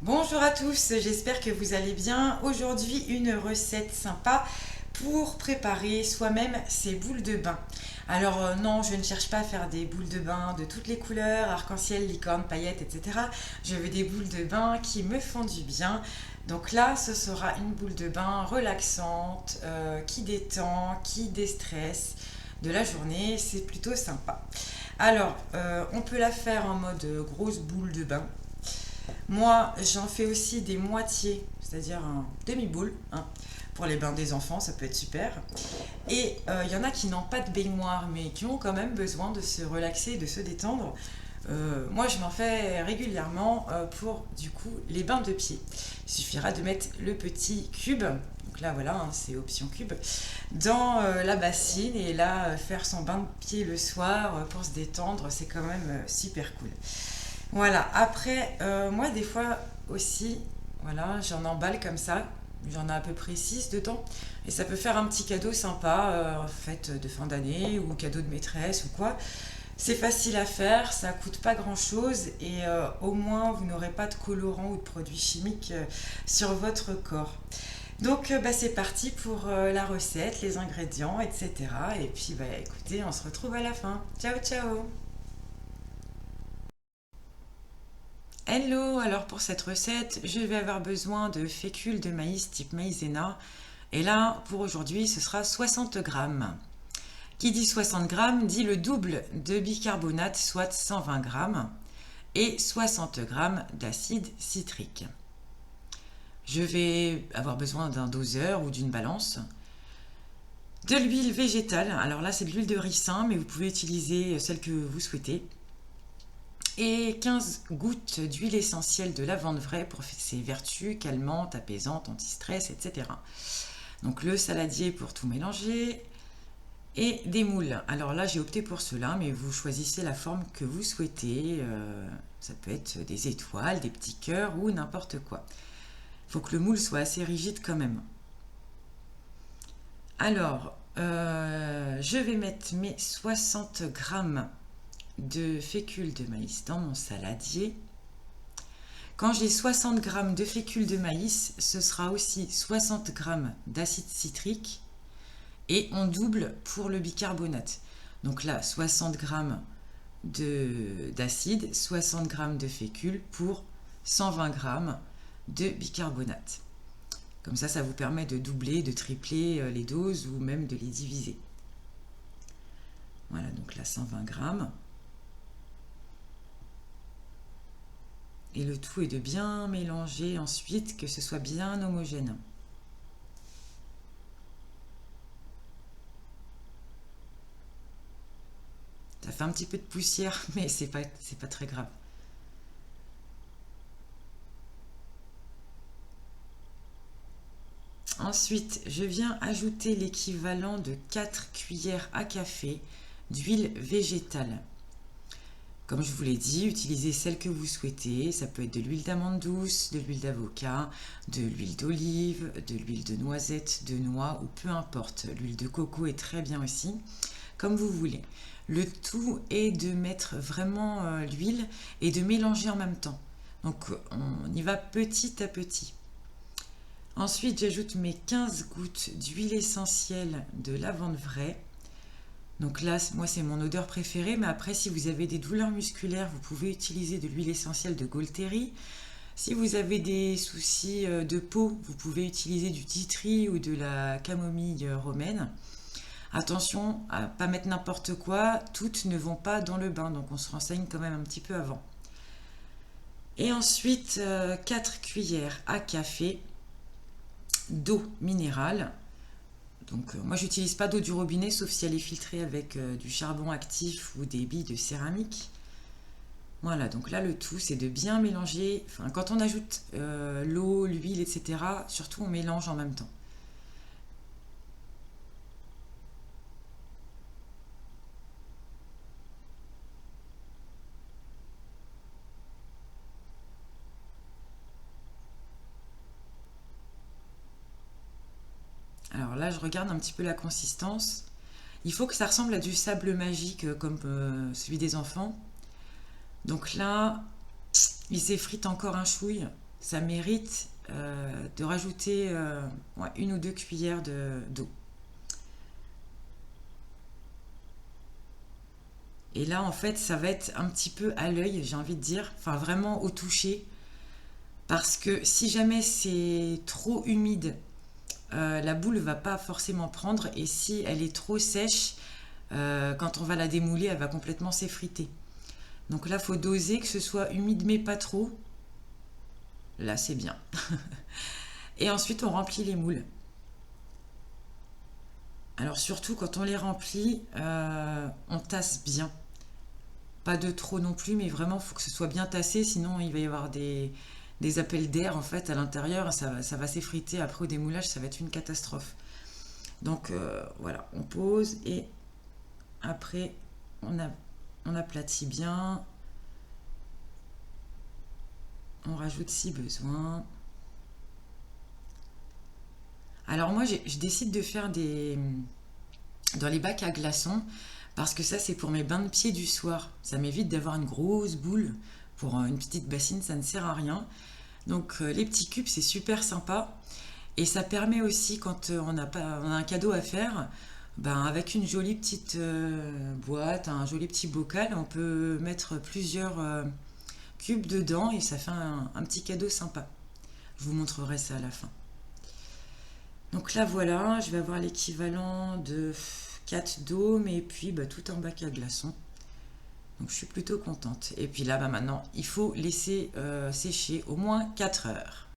Bonjour à tous, j'espère que vous allez bien. Aujourd'hui, une recette sympa pour préparer soi-même ses boules de bain. Alors non, je ne cherche pas à faire des boules de bain de toutes les couleurs, arc-en-ciel, licorne, paillettes, etc. Je veux des boules de bain qui me font du bien. Donc là, ce sera une boule de bain relaxante, qui détend, qui déstresse de la journée. C'est plutôt sympa. Alors, on peut la faire en mode grosse boule de bain. Moi, j'en fais aussi des moitiés, c'est-à-dire un demi-boule, hein, pour les bains des enfants, ça peut être super. Et il y en a qui n'ont pas de baignoire, mais qui ont quand même besoin de se relaxer, de se détendre. Moi, je m'en fais régulièrement pour, du coup, les bains de pied. Il suffira de mettre le petit cube, donc là, voilà, hein, c'est option cube, dans la bassine et là, faire son bain de pied le soir pour se détendre, c'est quand même super cool. Voilà, après, moi, des fois aussi, voilà, j'en emballe comme ça. J'en ai à peu près 6 dedans. Et ça peut faire un petit cadeau sympa, fête de fin d'année ou cadeau de maîtresse ou quoi. C'est facile à faire, ça coûte pas grand-chose et au moins vous n'aurez pas de colorant ou de produits chimiques sur votre corps. Donc bah, c'est parti pour la recette, les ingrédients, etc. Et puis bah, écoutez, on se retrouve à la fin. Ciao ciao. Hello, alors pour cette recette, je vais avoir besoin de fécule de maïs type maïzena. Et là, pour aujourd'hui, ce sera 60 grammes. Qui dit 60 grammes dit le double de bicarbonate, soit 120 grammes, et 60 grammes d'acide citrique. Je vais avoir besoin d'un doseur ou d'une balance. De l'huile végétale, alors là c'est de l'huile de ricin, mais vous pouvez utiliser celle que vous souhaitez et 15 gouttes d'huile essentielle de lavande vraie pour ses vertus calmantes, apaisantes, anti-stress, etc. Donc le saladier pour tout mélanger et des moules. Alors là j'ai opté pour cela, mais vous choisissez la forme que vous souhaitez. Ça peut être des étoiles, des petits cœurs ou n'importe quoi. Il faut que le moule soit assez rigide quand même. Alors, je vais mettre mes 60 grammes de fécule de maïs dans mon saladier. Quand j'ai 60 grammes de fécule de maïs, ce sera aussi 60 grammes d'acide citrique et on double pour le bicarbonate. Donc là, 60 grammes d'acide, 60 grammes de fécule pour 120 grammes de bicarbonate. Comme ça vous permet de doubler, de tripler les doses ou même de les diviser. Voilà, donc là 120 grammes. Et le tout est de bien mélanger ensuite, que ce soit bien homogène. Ça fait un petit peu de poussière, mais c'est pas très grave. Ensuite, je viens ajouter l'équivalent de 4 cuillères à café d'huile végétale. Comme je vous l'ai dit, utilisez celle que vous souhaitez. Ça peut être de l'huile d'amande douce, de l'huile d'avocat, de l'huile d'olive, de l'huile de noisette, de noix ou peu importe. L'huile de coco est très bien aussi, comme vous voulez. Le tout est de mettre vraiment l'huile et de mélanger en même temps. Donc on y va petit à petit. Ensuite, j'ajoute mes 15 gouttes d'huile essentielle de lavande vraie. Donc là, moi, c'est mon odeur préférée, mais après, si vous avez des douleurs musculaires, vous pouvez utiliser de l'huile essentielle de Golteri. Si vous avez des soucis de peau, vous pouvez utiliser du tea tree ou de la camomille romaine. Attention à ne pas mettre n'importe quoi, toutes ne vont pas dans le bain, donc on se renseigne quand même un petit peu avant. Et ensuite, 4 cuillères à café d'eau minérale. Donc moi j'utilise pas d'eau du robinet sauf si elle est filtrée avec du charbon actif ou des billes de céramique. Voilà, donc là le tout c'est de bien mélanger, enfin quand on ajoute l'eau, l'huile, etc. surtout on mélange en même temps. Alors là je regarde un petit peu la consistance. Il faut que ça ressemble à du sable magique comme celui des enfants. Donc là, il s'effrite encore un chouille. ça mérite de rajouter ouais, 1 ou 2 cuillères d'eau. Et là, en fait, ça va être un petit peu à l'œil, j'ai envie de dire, enfin vraiment au toucher, parce que si jamais c'est trop humide, la boule va pas forcément prendre, et si elle est trop sèche, quand on va la démouler, elle va complètement s'effriter. Donc là, il faut doser, que ce soit humide mais pas trop. Là, c'est bien. Et ensuite, on remplit les moules. Alors surtout, quand on les remplit, on tasse bien. Pas de trop non plus, mais vraiment, il faut que ce soit bien tassé, sinon il va y avoir des appels d'air en fait à l'intérieur, ça va s'effriter. Après au démoulage, ça va être une catastrophe. Donc voilà, on pose et après on aplatit bien, on rajoute si besoin. Alors moi, je décide de faire dans les bacs à glaçons, parce que ça c'est pour mes bains de pieds du soir. Ça m'évite d'avoir une grosse boule pour une petite bassine, ça ne sert à rien. Donc les petits cubes, c'est super sympa. Et ça permet aussi, quand on a un cadeau à faire, ben, avec une jolie petite boîte, un joli petit bocal, on peut mettre plusieurs cubes dedans et ça fait un petit cadeau sympa. Je vous montrerai ça à la fin. Donc là voilà, je vais avoir l'équivalent de 4 dômes et puis bah, tout un bac à glaçons. Donc je suis plutôt contente. Et puis là bah, maintenant, il faut laisser sécher au moins 4 heures.